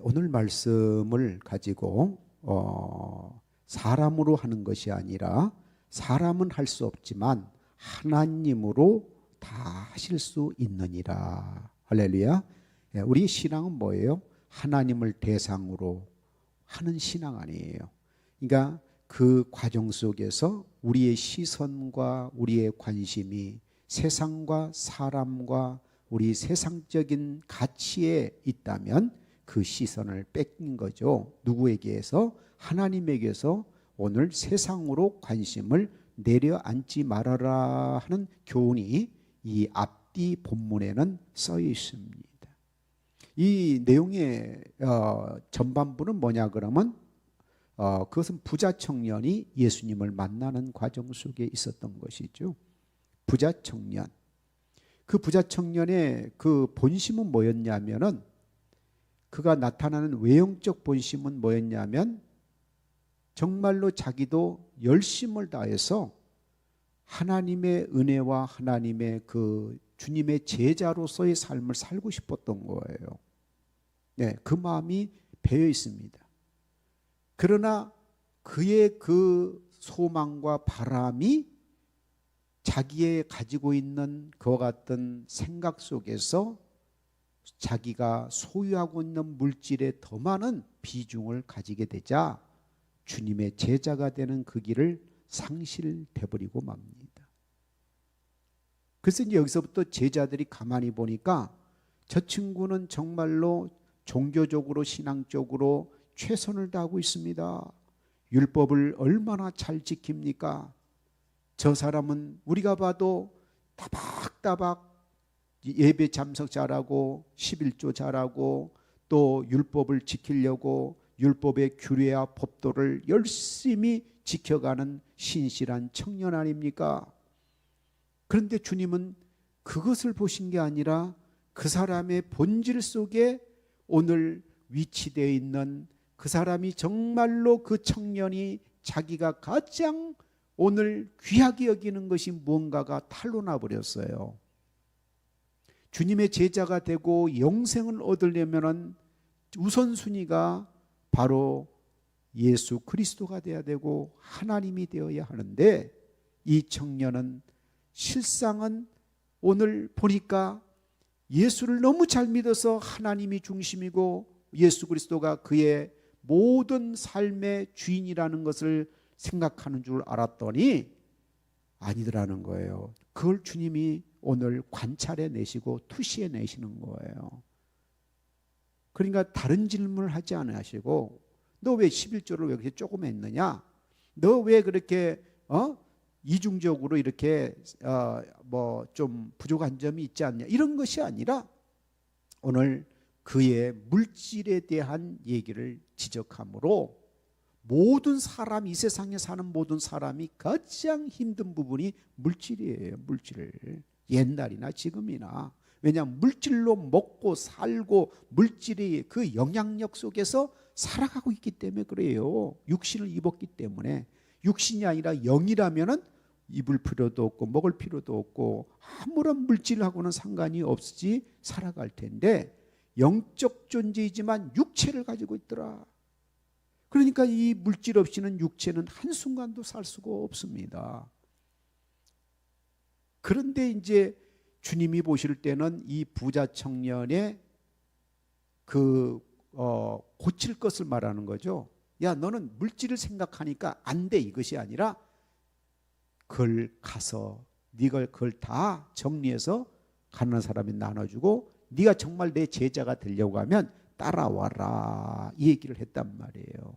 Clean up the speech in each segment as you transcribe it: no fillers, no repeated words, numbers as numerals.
오늘 말씀을 가지고 사람으로 하는 것이 아니라 사람은 할 수 없지만 하나님으로 다 하실 수 있느니라. 할렐루야. 우리 신앙은 뭐예요? 하나님을 대상으로 하는 신앙 아니에요. 그러니까 그 과정 속에서 우리의 시선과 우리의 관심이 세상과 사람과 우리 세상적인 가치에 있다면 그 시선을 뺏긴 거죠. 누구에게서? 하나님에게서 오늘 세상으로 관심을 내려앉지 말아라 하는 교훈이 이 앞뒤 본문에는 써 있습니다. 이 내용의 전반부는 뭐냐 그러면 그것은 부자 청년이 예수님을 만나는 과정 속에 있었던 것이죠. 부자 청년. 그 부자 청년의 그 본심은 뭐였냐면은 그가 나타나는 외형적 본심은 뭐였냐면 정말로 자기도 열심을 다해서 하나님의 은혜와 하나님의 그 주님의 제자로서의 삶을 살고 싶었던 거예요. 네, 그 마음이 배어 있습니다. 그러나 그의 그 소망과 바람이 자기의 가지고 있는 그와 같은 생각 속에서 자기가 소유하고 있는 물질에 더 많은 비중을 가지게 되자 주님의 제자가 되는 그 길을 상실돼 버리고 맙니다. 그래서 이제 여기서부터 제자들이 가만히 보니까 저 친구는 정말로 종교적으로 신앙적으로 최선을 다하고 있습니다. 율법을 얼마나 잘 지킵니까? 저 사람은 우리가 봐도 따박따박 예배 참석 잘하고 11조 잘하고 또 율법을 지키려고 율법의 규례와 법도를 열심히 지켜가는 신실한 청년 아닙니까? 그런데 주님은 그것을 보신 게 아니라 그 사람의 본질 속에 오늘 위치되어 있는 그 사람이 정말로 그 청년이 자기가 가장 오늘 귀하게 여기는 것이 무언가가 탄로나 버렸어요. 주님의 제자가 되고 영생을 얻으려면 우선순위가 바로 예수 그리스도가 되어야 되고 하나님이 되어야 하는데 이 청년은 실상은 오늘 보니까 예수를 너무 잘 믿어서 하나님이 중심이고 예수 그리스도가 그의 모든 삶의 주인이라는 것을 생각하는 줄 알았더니 아니더라는 거예요. 그걸 주님이 오늘 관찰해 내시고 투시해 내시는 거예요. 그러니까 다른 질문을 하지 않으시고 너 왜 11조를 왜 그렇게 조금 했느냐? 너 왜 그렇게 이중적으로 이렇게 뭐 좀 부족한 점이 있지 않냐? 이런 것이 아니라 오늘 그의 물질에 대한 얘기를 지적함으로 모든 사람, 이 세상에 사는 모든 사람이 가장 힘든 부분이 물질이에요. 물질. 옛날이나 지금이나. 왜냐하면 물질로 먹고 살고 물질이 그 영향력 속에서 살아가고 있기 때문에 그래요. 육신을 입었기 때문에. 육신이 아니라 영이라면은 입을 필요도 없고 먹을 필요도 없고 아무런 물질하고는 상관이 없이 살아갈 텐데 영적 존재이지만 육체를 가지고 있더라. 그러니까 이 물질 없이는 육체는 한순간도 살 수가 없습니다. 그런데 이제 주님이 보실 때는 이 부자 청년의 고칠 것을 말하는 거죠. 야, 너는 물질을 생각하니까 안 돼, 이것이 아니라 그걸 가서 네가 그걸 다 정리해서 가난한 사람에 나눠주고 네가 정말 내 제자가 되려고 하면 따라와라, 이 얘기를 했단 말이에요.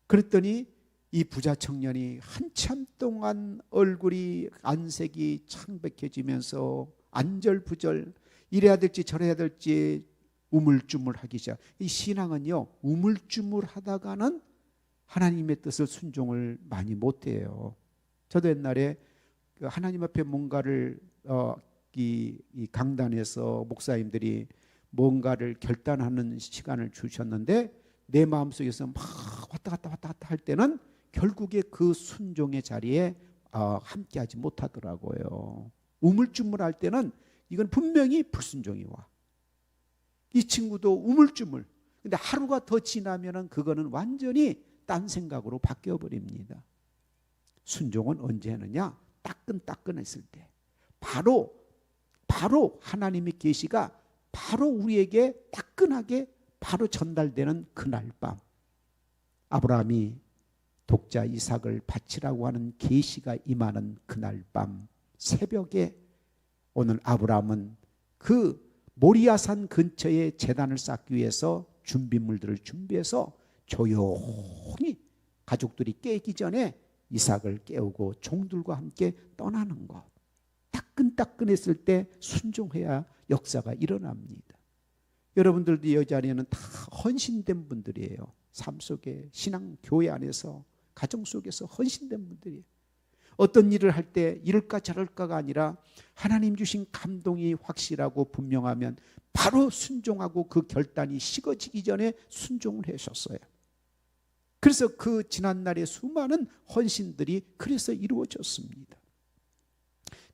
그랬더니 이 부자 청년이 한참 동안 얼굴이 안색이 창백해지면서 안절부절 이래야 될지 저래야 될지 우물쭈물하기 시작. 이 신앙은요, 우물쭈물하다가는 하나님의 뜻을 순종을 많이 못해요. 저도 옛날에 하나님 앞에 뭔가를 이 강단에서 목사님들이 뭔가를 결단하는 시간을 주셨는데 내 마음속에서 막 왔다 갔다 할 때는 결국에 그 순종의 자리에 함께하지 못하더라고요. 우물쭈물할 때는 이건 분명히 불순종이 와. 이 친구도 우물쭈물. 근데 하루가 더 지나면은 그거는 완전히 딴 생각으로 바뀌어 버립니다. 순종은 언제 하느냐? 따끈따끈했을 때. 바로 하나님의 계시가 바로 우리에게 따끈하게 바로 전달되는 그날 밤, 아브라함이 독자 이삭을 바치라고 하는 계시가 임하는 그날 밤 새벽에 오늘 아브라함은 그 모리아산 근처에 제단을 쌓기 위해서 준비물들을 준비해서 조용히 가족들이 깨기 전에 이삭을 깨우고 종들과 함께 떠나는 것. 따끈따끈했을 때 순종해야 역사가 일어납니다. 여러분들도 이 자리에는 다 헌신된 분들이에요. 삶 속에, 신앙, 교회 안에서, 가정 속에서 헌신된 분들이에요. 어떤 일을 할 때 이럴까 저럴까가 아니라 하나님 주신 감동이 확실하고 분명하면 바로 순종하고 그 결단이 식어지기 전에 순종을 하셨어요. 그래서 그 지난날의 수많은 헌신들이 그래서 이루어졌습니다.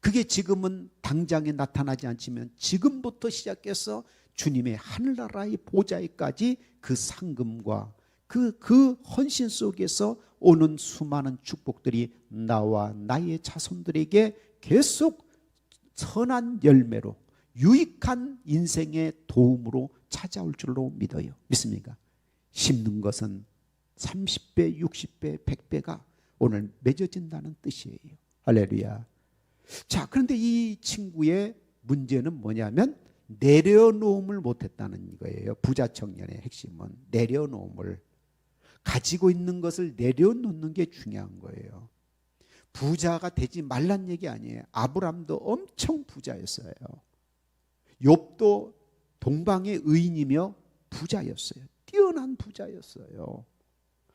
그게 지금은 당장에 나타나지 않지만 지금부터 시작해서 주님의 하늘나라의 보좌에까지 그 상금과 그 헌신 속에서 오는 수많은 축복들이 나와 나의 자손들에게 계속 선한 열매로 유익한 인생의 도움으로 찾아올 줄로 믿어요. 믿습니까? 심는 것은 30배, 60배, 100배가 오늘 맺어진다는 뜻이에요. 할렐루야. 자, 그런데 이 친구의 문제는 뭐냐면 내려놓음을 못했다는 거예요. 부자 청년의 핵심은 내려놓음을, 가지고 있는 것을 내려놓는 게 중요한 거예요. 부자가 되지 말란 얘기 아니에요. 아브람도 엄청 부자였어요. 욥도 동방의 의인이며 부자였어요. 뛰어난 부자였어요.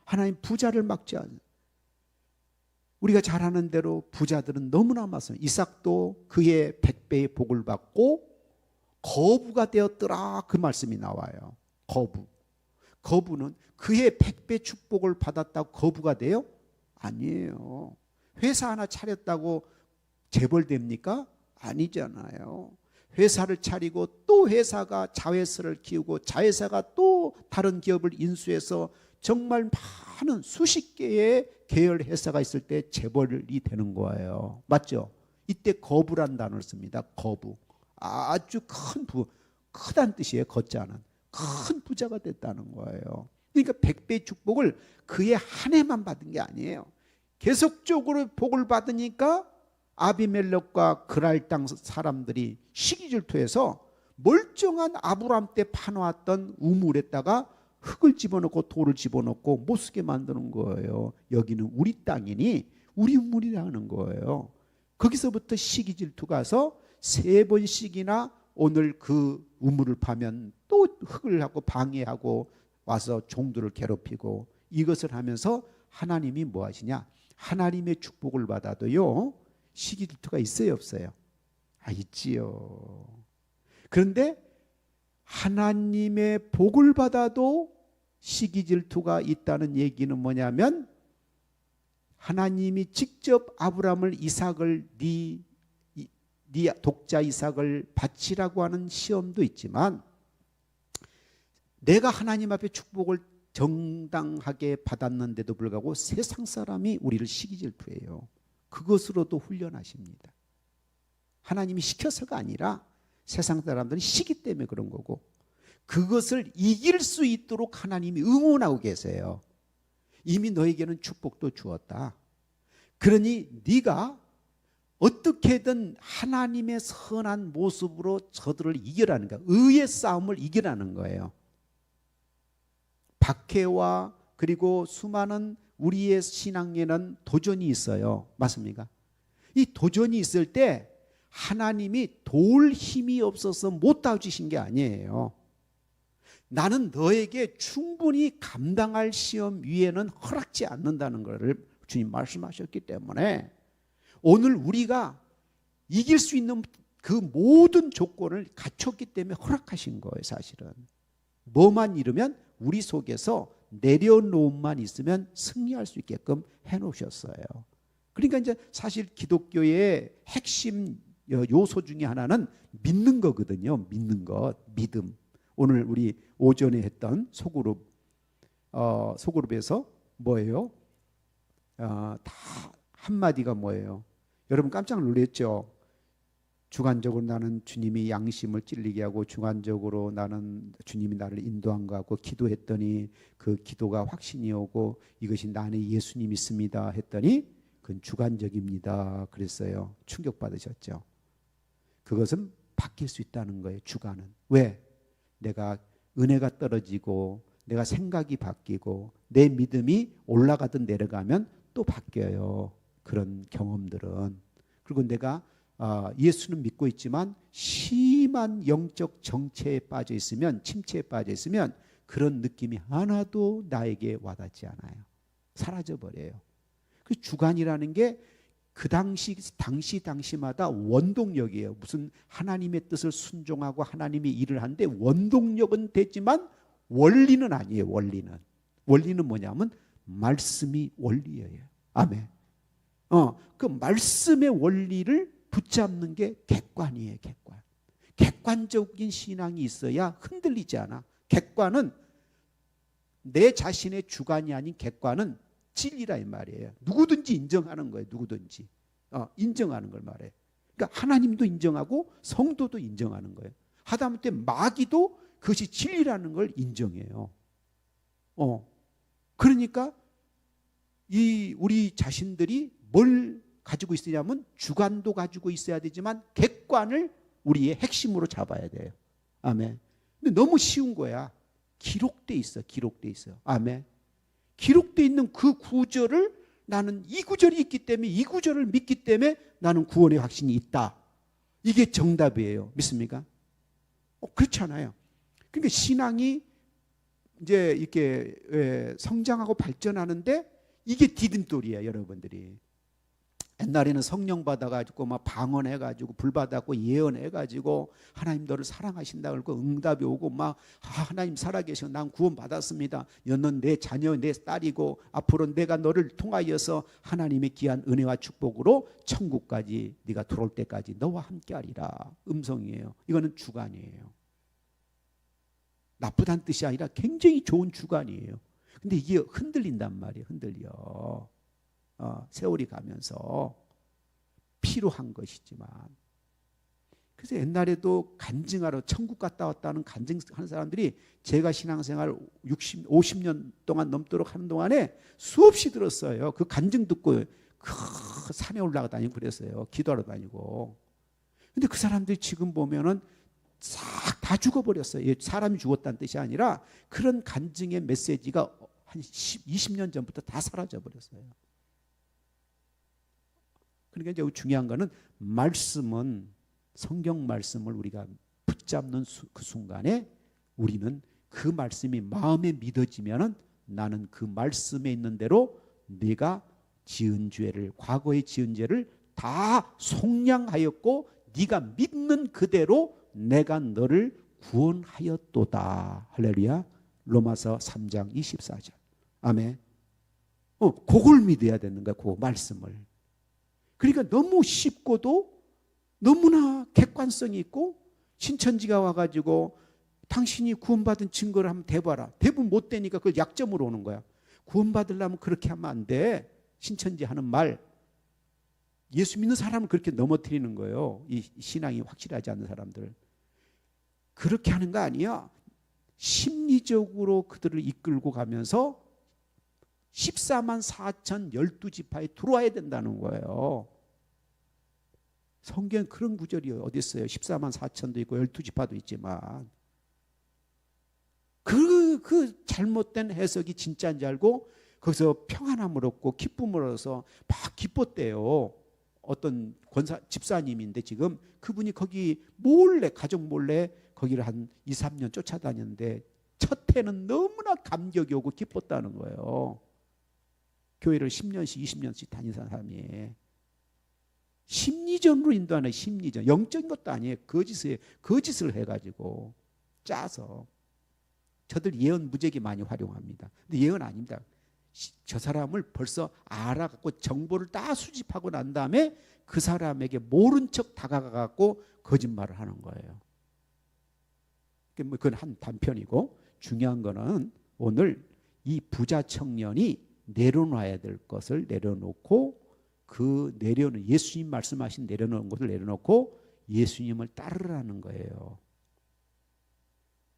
하나님 부자를 막지 않아요. 우리가 잘 아는 대로 부자들은 너무나 많습니다. 이삭도 그의 100배의 복을 받고 거부가 되었더라, 그 말씀이 나와요. 거부는 그의 100배 축복을 받았다고 거부가 돼요? 아니에요. 회사 하나 차렸다고 재벌됩니까? 아니잖아요. 회사를 차리고 또 회사가 자회사를 키우고 자회사가 또 다른 기업을 인수해서 정말 많은 수십 개의 계열 회사가 있을 때 재벌이 되는 거예요. 맞죠? 이때 거부란 단어를 씁니다. 거부. 아주 크다는 뜻이에요. 걷자는. 큰 부자가 됐다는 거예요. 그러니까 100배의 축복을 그의 한 해만 받은 게 아니에요. 계속적으로 복을 받으니까 아비멜렉과 그랄 땅 사람들이 시기질투해서 멀쩡한 아브라함 때 파놓았던 우물에다가 흙을 집어넣고 돌을 집어넣고 못 쓰게 만드는 거예요. 여기는 우리 땅이니 우리 우물이라는 거예요. 거기서부터 시기질투가 가서 3번씩이나 오늘 그 우물을 파면 또 흙을 하고 방해하고 와서 종들을 괴롭히고, 이것을 하면서 하나님이 뭐 하시냐? 하나님의 축복을 받아도요 시기질투가 있어요, 없어요? 있지요. 그런데 하나님의 복을 받아도 시기질투가 있다는 얘기는 뭐냐면 하나님이 직접 아브라함을 이삭을 네 독자 이삭을 바치라고 하는 시험도 있지만 내가 하나님 앞에 축복을 정당하게 받았는데도 불구하고 세상 사람이 우리를 시기질투해요. 그것으로도 훈련하십니다. 하나님이 시켜서가 아니라 세상 사람들은 시기 때문에 그런 거고, 그것을 이길 수 있도록 하나님이 응원하고 계세요. 이미 너에게는 축복도 주었다. 그러니 네가 어떻게든 하나님의 선한 모습으로 저들을 이겨라는 거야. 의의 싸움을 이겨라는 거예요. 박해와 그리고 수많은 우리의 신앙에는 도전이 있어요. 맞습니까? 이 도전이 있을 때 하나님이 도울 힘이 없어서 못 도와주신 게 아니에요. 나는 너에게 충분히 감당할 시험 위에는 허락지 않는다는 것을 주님 말씀하셨기 때문에 오늘 우리가 이길 수 있는 그 모든 조건을 갖췄기 때문에 허락하신 거예요. 사실은 뭐만 이루면 우리 속에서 내려놓음만 있으면 승리할 수 있게끔 해놓으셨어요. 그러니까 이제 사실 기독교의 핵심 요소 중에 하나는 믿는 거거든요. 믿는 것, 믿음. 오늘 우리 오전에 했던 소그룹에서 뭐예요? 다 한마디가 뭐예요? 여러분 깜짝 놀랐죠? 주관적으로 나는 주님이 양심을 찔리게 하고 주관적으로 나는 주님이 나를 인도한 것 같고 기도했더니 그 기도가 확신이 오고 이것이 나 안에 예수님 있습니다 했더니 그건 주관적입니다 그랬어요. 충격받으셨죠? 그것은 바뀔 수 있다는 거예요. 주관은. 왜? 내가 은혜가 떨어지고 내가 생각이 바뀌고 내 믿음이 올라가든 내려가면 또 바뀌어요. 그런 경험들은. 그리고 내가 예수는 믿고 있지만 심한 영적 정체에 빠져 있으면, 침체에 빠져 있으면 그런 느낌이 하나도 나에게 와닿지 않아요. 사라져 버려요. 그 주관이라는 게 그 당시마다 원동력이에요. 무슨 하나님의 뜻을 순종하고 하나님의 일을 하는데 원동력은 됐지만 원리는 아니에요. 원리는 뭐냐면 말씀이 원리예요. 아멘. 그 말씀의 원리를 붙잡는 게 객관이에요. 객관적인 신앙이 있어야 흔들리지 않아. 객관은 내 자신의 주관이 아닌 객관은 진리라 이 말이에요. 누구든지 인정하는 거예요. 누구든지 인정하는 걸 말해요. 그러니까 하나님도 인정하고 성도도 인정하는 거예요. 하다못해 마귀도 그것이 진리라는 걸 인정해요. 그러니까 우리 자신들이 뭘 가지고 있으냐면 주관도 가지고 있어야 되지만 객관을 우리의 핵심으로 잡아야 돼요. 아멘. 근데 너무 쉬운 거야. 기록돼 있어. 아멘. 기록돼 있는 그 구절을 나는 이 구절이 있기 때문에 이 구절을 믿기 때문에 나는 구원의 확신이 있다. 이게 정답이에요. 믿습니까? 그렇잖아요. 그러니까 신앙이 이제 이렇게 성장하고 발전하는데 이게 디딤돌이에요, 여러분들이. 옛날에는 성령 받아가지고 막 방언해가지고 불 받았고 예언해가지고 하나님 너를 사랑하신다 그러고 응답이 오고 막 하나님 살아계셔 난 구원 받았습니다. 너는 내 자녀 내 딸이고 앞으로 내가 너를 통하여서 하나님의 귀한 은혜와 축복으로 천국까지 네가 들어올 때까지 너와 함께하리라. 음성이에요. 이거는 주관이에요. 나쁘다는 뜻이 아니라 굉장히 좋은 주관이에요. 근데 이게 흔들린단 말이에요. 흔들려. 세월이 가면서 필요한 것이지만. 그래서 옛날에도 간증하러 천국 갔다 왔다는 간증하는 사람들이 제가 신앙생활 50년 동안 넘도록 하는 동안에 수없이 들었어요. 그 간증 듣고 그 산에 올라가 다니고 그랬어요. 기도하러 다니고. 근데 그 사람들이 지금 보면은 싹 다 죽어버렸어요. 사람이 죽었다는 뜻이 아니라 그런 간증의 메시지가 한 20년 전부터 다 사라져버렸어요. 그러니까 이제 중요한 거는 말씀은 성경 말씀을 우리가 붙잡는 그 순간에 우리는 그 말씀이 마음에 믿어지면은 나는 그 말씀에 있는 대로 네가 지은 죄를 과거에 지은 죄를 다 속량하였고 네가 믿는 그대로 내가 너를 구원하였도다. 할렐루야. 로마서 3장 24절. 아멘. 그걸 믿어야 되는 거야. 그 말씀을. 그러니까 너무 쉽고도 너무나 객관성이 있고 신천지가 와가지고 당신이 구원받은 증거를 한번 대봐라. 대부분 못 되니까 그걸 약점으로 오는 거야. 구원받으려면 그렇게 하면 안 돼. 신천지 하는 말. 예수 믿는 사람을 그렇게 넘어뜨리는 거예요. 이 신앙이 확실하지 않는 사람들. 그렇게 하는 거 아니야. 심리적으로 그들을 이끌고 가면서 14만 4천 12지파에 들어와야 된다는 거예요. 성경에 그런 구절이 어디 있어요. 14만 4천도 있고 12지파도 있지만 그 잘못된 해석이 진짜인 줄 알고 거기서 평안함을 얻고 기쁨을 얻어서 막 기뻤대요. 어떤 집사님인데 지금 그분이 거기 몰래 가족 몰래 거기를 한 2, 3년 쫓아다녔는데 첫 해는 너무나 감격이 오고 기뻤다는 거예요. 교회를 10년씩 20년씩 다니는 사람이 심리전으로 인도하는 심리전. 영적인 것도 아니에요. 거짓을 해가지고 짜서. 저들 예언 무지하게 많이 활용합니다. 근데 예언 아닙니다. 저 사람을 벌써 알아갖고 정보를 다 수집하고 난 다음에 그 사람에게 모른 척 다가가갖고 거짓말을 하는 거예요. 그건 한 단편이고, 중요한 거는 오늘 이 부자 청년이 내려놔야 될 것을 내려놓고, 예수님 말씀하신 내려놓은 것을 내려놓고 예수님을 따르라는 거예요.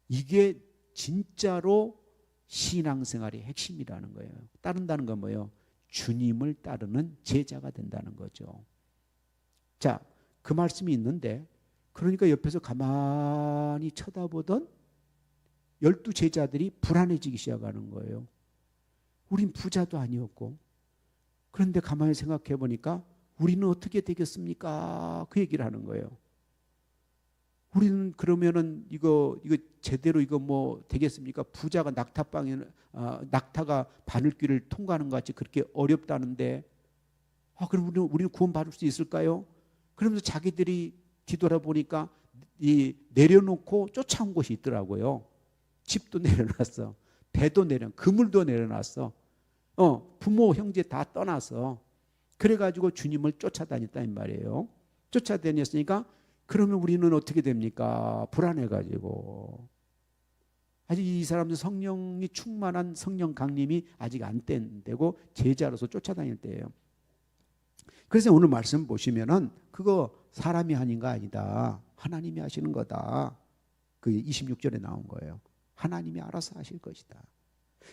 이게 진짜로 신앙생활의 핵심이라는 거예요. 따른다는 건 뭐예요? 주님을 따르는 제자가 된다는 거죠. 자, 그 말씀이 있는데, 그러니까 옆에서 가만히 쳐다보던 12 제자들이 불안해지기 시작하는 거예요. 우린 부자도 아니었고, 그런데 가만히 생각해 보니까 우리는 어떻게 되겠습니까? 그 얘기를 하는 거예요. 우리는 그러면은 이거 제대로 이거 뭐 되겠습니까? 부자가 낙타가 바늘길을 통과하는 것 같이 그렇게 어렵다는데, 그럼 우리는 구원받을 수 있을까요? 그러면서 자기들이 뒤돌아보니까 내려놓고 쫓아온 곳이 있더라고요. 집도 내려놨어, 배도 그물도 내려놨어, 부모 형제 다 떠나서, 그래가지고 주님을 쫓아다녔다는 말이에요. 쫓아다녔으니까 그러면 우리는 어떻게 됩니까? 불안해가지고. 아직 이 사람들 성령이 충만한 성령 강림이 아직 안 된 때고 제자로서 쫓아다닐 때예요. 그래서 오늘 말씀 보시면은 그거 사람이 하는 거 아니다, 하나님이 하시는 거다. 그 26절에 나온 거예요. 하나님이 알아서 하실 것이다.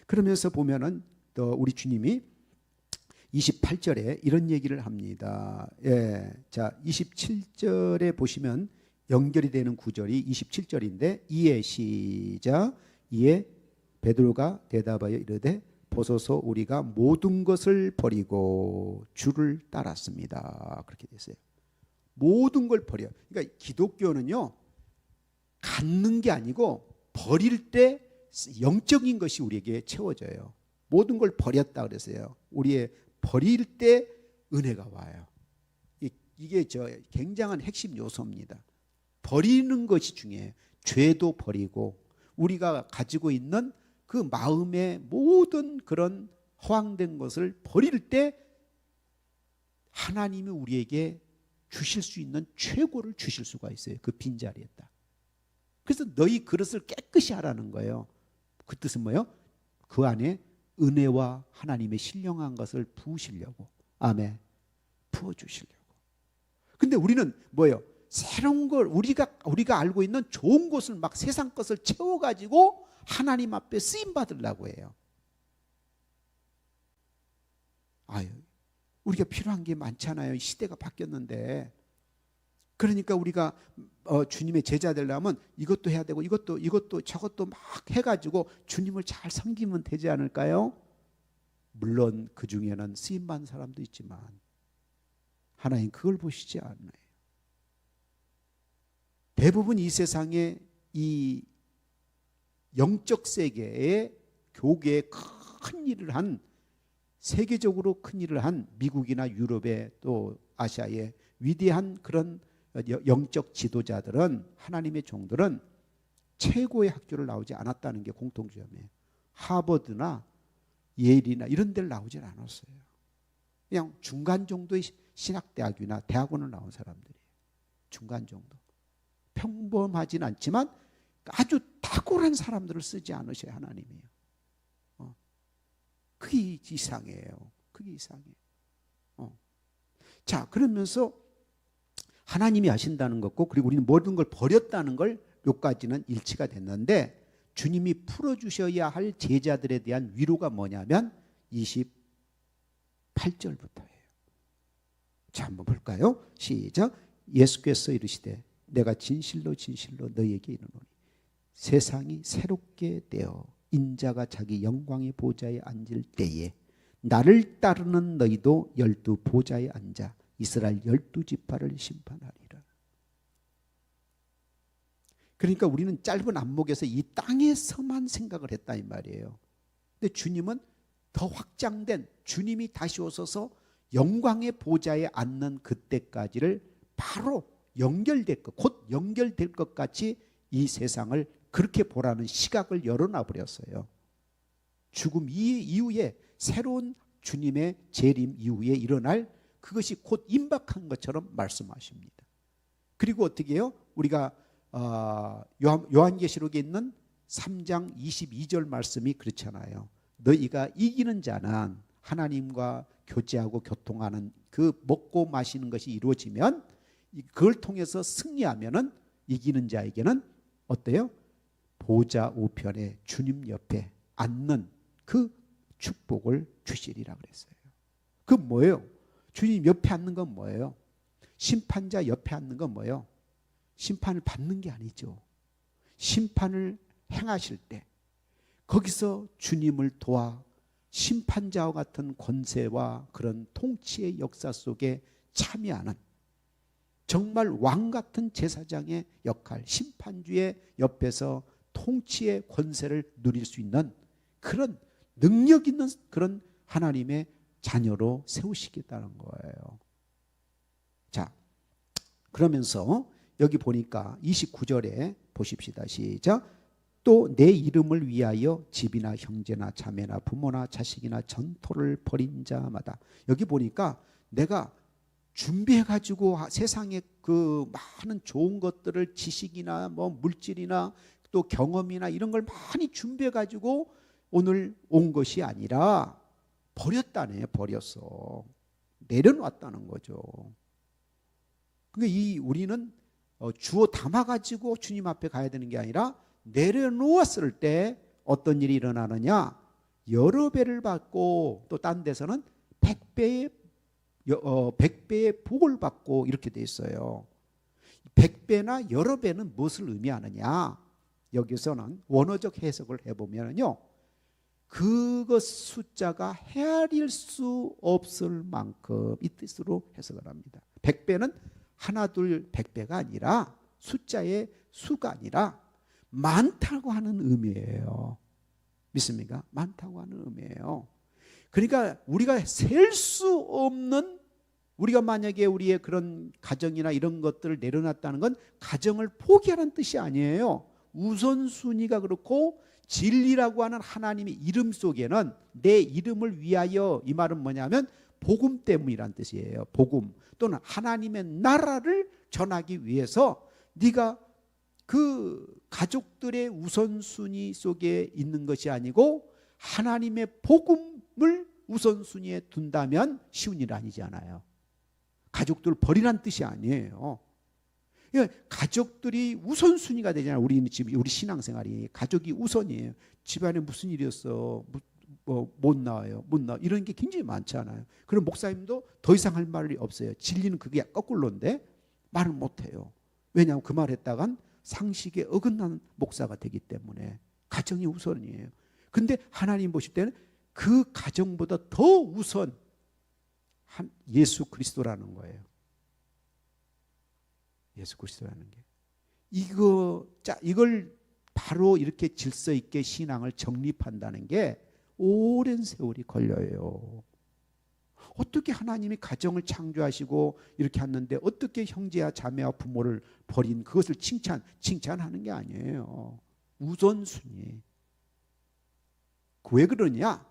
그러면서 보면은 또 우리 주님이 28절에 이런 얘기를 합니다. 예, 자 27절에 보시면 연결이 되는 구절이 27절인데, 이에 시작. 이에 베드로가 대답하여 이르되 보소서 우리가 모든 것을 버리고 주를 따랐습니다. 그렇게 됐어요. 모든 걸 버려. 그러니까 기독교는요, 갖는 게 아니고 버릴 때 영적인 것이 우리에게 채워져요. 모든 걸 버렸다 그랬어요. 우리의 버릴 때 은혜가 와요. 이게 굉장한 핵심 요소입니다. 버리는 것이 중요해요. 죄도 버리고 우리가 가지고 있는 그 마음의 모든 그런 허황된 것을 버릴 때 하나님이 우리에게 주실 수 있는 최고를 주실 수가 있어요. 그 빈자리에다. 그래서 너희 그릇을 깨끗이 하라는 거예요. 그 뜻은 뭐예요? 그 안에 은혜와 하나님의 신령한 것을 부으시려고, 아멘, 부어주시려고. 근데 우리는 뭐예요? 새로운 걸 우리가 알고 있는 좋은 것을 막 세상 것을 채워가지고 하나님 앞에 쓰임 받으려고 해요. 우리가 필요한 게 많잖아요. 시대가 바뀌었는데. 그러니까 우리가 주님의 제자 되려면 이것도 해야 되고 이것도 저것도 막 해가지고 주님을 잘 섬기면 되지 않을까요? 물론 그 중에는 쓰임받는 사람도 있지만 하나님 그걸 보시지 않아요. 대부분 이 세상에 이 영적 세계의 교계에 큰 일을 한, 세계적으로 큰 일을 한 미국이나 유럽의 또 아시아의 위대한 그런 영적 지도자들은, 하나님의 종들은 최고의 학교를 나오지 않았다는 게 공통점이에요. 하버드나 예일이나 이런 데를 나오질 않았어요. 그냥 중간 정도의 신학대학이나 대학원을 나온 사람들이에요. 중간 정도. 평범하진 않지만 아주 탁월한 사람들을 쓰지 않으셔야 하나님이에요. 그게 이상해요. 그게 이상해요. 자, 그러면서 하나님이 하신다는 것고, 그리고 우리는 모든 걸 버렸다는 걸 요까지는 일치가 됐는데, 주님이 풀어주셔야 할 제자들에 대한 위로가 뭐냐면 28절부터예요. 자, 한번 볼까요? 시작. 예수께서 이르시되 내가 진실로 진실로 너희에게 이르노니 세상이 새롭게 되어 인자가 자기 영광의 보좌에 앉을 때에 나를 따르는 너희도 12 보좌에 앉아 이스라엘 12지파를 심판하리라. 그러니까 우리는 짧은 안목에서 이 땅에서만 생각을 했다 이 말이에요. 근데 주님은 더 확장된, 주님이 다시 오셔서 영광의 보좌에 앉는 그때까지를 바로 곧 연결될 것 같이 이 세상을 그렇게 보라는 시각을 열어놔 버렸어요. 죽음 이후에 새로운 주님의 재림 이후에 일어날 그것이 곧 임박한 것처럼 말씀하십니다. 그리고 어떻게 해요? 우리가 요한계시록에 있는 3장 22절 말씀이 그렇잖아요. 너희가 이기는 자는 하나님과 교제하고 교통하는 그 먹고 마시는 것이 이루어지면 그걸 통해서 승리하면은 이기는 자에게는 어때요? 보좌 우편에 주님 옆에 앉는 그 축복을 주시리라 그랬어요. 그 뭐예요? 주님 옆에 앉는 건 뭐예요? 심판자 옆에 앉는 건 뭐예요? 심판을 받는 게 아니죠. 심판을 행하실 때 거기서 주님을 도와 심판자와 같은 권세와 그런 통치의 역사 속에 참여하는 정말 왕 같은 제사장의 역할, 심판주의 옆에서 통치의 권세를 누릴 수 있는 그런 능력 있는 그런 하나님의 자녀로 세우시겠다는 거예요. 자, 그러면서 여기 보니까 29절에 보십시다. 시작. 또 내 이름을 위하여 집이나 형제나 자매나 부모나 자식이나 전토를 벌인 자마다, 여기 보니까 내가 준비해 가지고 세상에 그 많은 좋은 것들을 지식이나 뭐 물질이나 또 경험이나 이런 걸 많이 준비해 가지고 오늘 온 것이 아니라 버렸다네. 버렸어. 내려놨다는 거죠. 그러니까 우리는 주워 담아 가지고 주님 앞에 가야 되는 게 아니라 내려놓았을 때 어떤 일이 일어나느냐? 여러 배를 받고 또 딴 데서는 100배의 복을 받고 이렇게 돼 있어요. 100배나 여러 배는 무엇을 의미하느냐? 여기서는 원어적 해석을 해보면요, 그것 숫자가 헤아릴 수 없을 만큼 이 뜻으로 해석을 합니다. 100배는 하나 둘 100배가 아니라 숫자의 수가 아니라 많다고 하는 의미예요. 믿습니까? 많다고 하는 의미예요. 그러니까 우리가 셀 수 없는, 우리가 만약에 우리의 그런 가정이나 이런 것들을 내려놨다는 건 가정을 포기하는 뜻이 아니에요. 우선순위가 그렇고 진리라고 하는 하나님의 이름 속에는 내 이름을 위하여, 이 말은 뭐냐면 복음 때문이란 뜻이에요. 복음 또는 하나님의 나라를 전하기 위해서 네가 그 가족들의 우선순위 속에 있는 것이 아니고 하나님의 복음을 우선순위에 둔다면 쉬운 일 아니잖아요. 가족들을 버리란 뜻이 아니에요. 가족들이 우선순위가 되잖아요. 우리 신앙생활이 가족이 우선이에요. 집안에 무슨 일이었어? 못 나와요. 못 나와. 이런 게 굉장히 많잖아요. 그럼 목사님도 더 이상 할 말이 없어요. 진리는 그게 거꾸로인데 말을 못해요. 왜냐하면 그 말 했다간 상식에 어긋나는 목사가 되기 때문에 가정이 우선이에요. 근데 하나님 보실 때는 그 가정보다 더 우선 예수 그리스도라는 거예요. 예수 그리스도라는 게. 이걸 바로 이렇게 질서 있게 신앙을 정립한다는 게 오랜 세월이 걸려요. 어떻게 하나님이 가정을 창조하시고 이렇게 했는데 어떻게 형제와 자매와 부모를 버린 그것을 칭찬하는 게 아니에요. 우선순위. 왜 그러냐?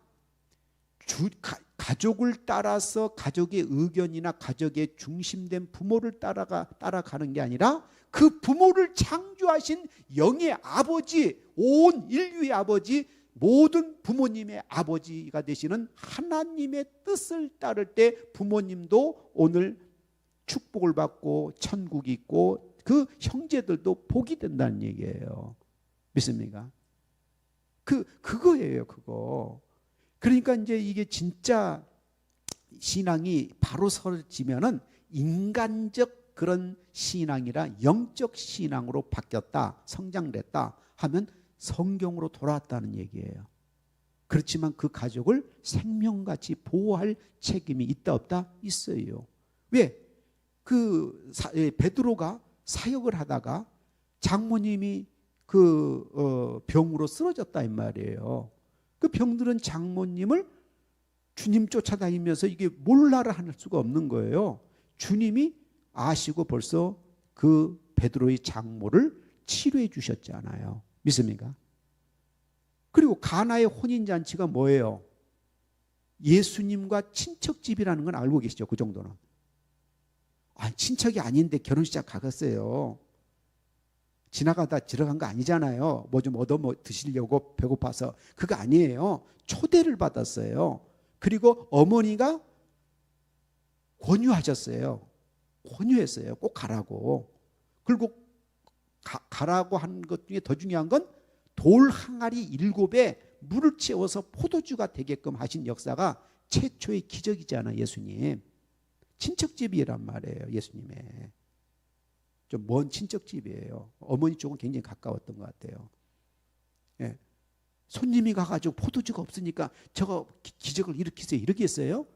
가족을 따라서 가족의 의견이나 가족의 중심된 부모를 따라가는 게 아니라 그 부모를 창조하신 영의 아버지, 온 인류의 아버지, 모든 부모님의 아버지가 되시는 하나님의 뜻을 따를 때 부모님도 오늘 축복을 받고 천국이 있고 그 형제들도 복이 된다는 얘기예요. 믿습니까? 그거예요, 그거. 그러니까 이제 이게 진짜 신앙이 바로 서지면은 인간적 그런 신앙이라 영적 신앙으로 바뀌었다, 성장됐다 하면 성경으로 돌아왔다는 얘기예요. 그렇지만 그 가족을 생명같이 보호할 책임이 있다 없다? 있어요. 왜? 베드로가 사역을 하다가 장모님이 병으로 쓰러졌다 이 말이에요. 그 병들은 장모님을 주님 쫓아다니면서 이게 몰라라 할 수가 없는 거예요. 주님이 아시고 벌써 그 베드로의 장모를 치료해 주셨잖아요. 믿습니까? 그리고 가나의 혼인잔치가 뭐예요? 예수님과 친척집이라는 건 알고 계시죠? 그 정도는. 친척이 아닌데 결혼식 가겠어요. 지나가다 들어간 거 아니잖아요. 뭐 좀 얻어 드시려고 배고파서. 그거 아니에요. 초대를 받았어요. 그리고 어머니가 권유하셨어요. 권유했어요. 꼭 가라고. 그리고 가라고 한 것 중에 더 중요한 건 돌 항아리 7에 물을 채워서 포도주가 되게끔 하신 역사가 최초의 기적이잖아요. 예수님. 친척집이란 말이에요. 예수님의. 좀 먼 친척집이에요. 어머니 쪽은 굉장히 가까웠던 것 같아요. 예. 손님이 가가지고 포도주가 없으니까 저거 기적을 일으키세요. 이러겠어요?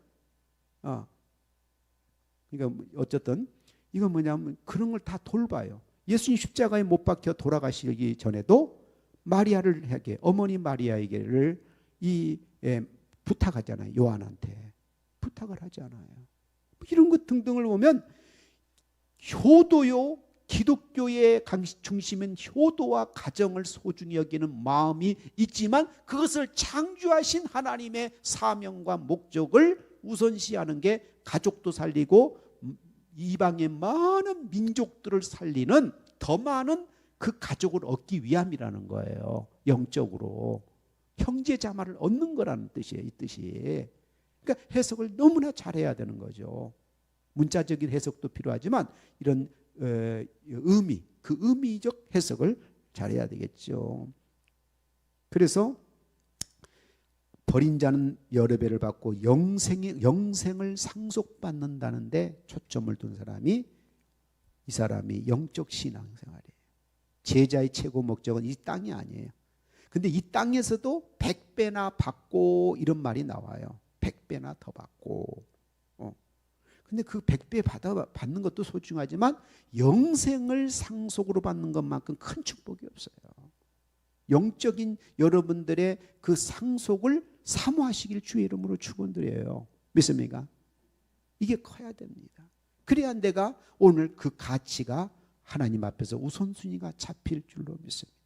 그러니까 어쨌든 이건 뭐냐면 그런 걸 다 돌봐요. 예수님 십자가에 못 박혀 돌아가시기 전에도 마리아를 어머니 마리아에게를 부탁하잖아요. 요한한테 부탁을 하잖아요. 이런 것 등등을 보면 효도요, 기독교의 중심은 효도와 가정을 소중히 여기는 마음이 있지만 그것을 창조하신 하나님의 사명과 목적을 우선시하는 게 가족도 살리고 이방의 많은 민족들을 살리는 더 많은 그 가족을 얻기 위함이라는 거예요. 영적으로 형제 자매를 얻는 거라는 뜻이에요. 이 뜻이. 그러니까 해석을 너무나 잘해야 되는 거죠. 문자적인 해석도 필요하지만 이런 의미, 그 의미적 해석을 잘해야 되겠죠. 그래서 버린 자는 여러 배를 받고 영생을 상속받는다는데 초점을 둔 사람이 이 사람이 영적 신앙생활이에요. 제자의 최고 목적은 이 땅이 아니에요. 근데 이 땅에서도 100배나 받고 이런 말이 나와요. 100배나 더 받고. 근데 그 100배 받는 것도 소중하지만 영생을 상속으로 받는 것만큼 큰 축복이 없어요. 영적인 여러분들의 그 상속을 사모하시길 주의 이름으로 축원드려요. 믿습니까? 이게 커야 됩니다. 그래야 내가 오늘 그 가치가 하나님 앞에서 우선순위가 잡힐 줄로 믿습니다.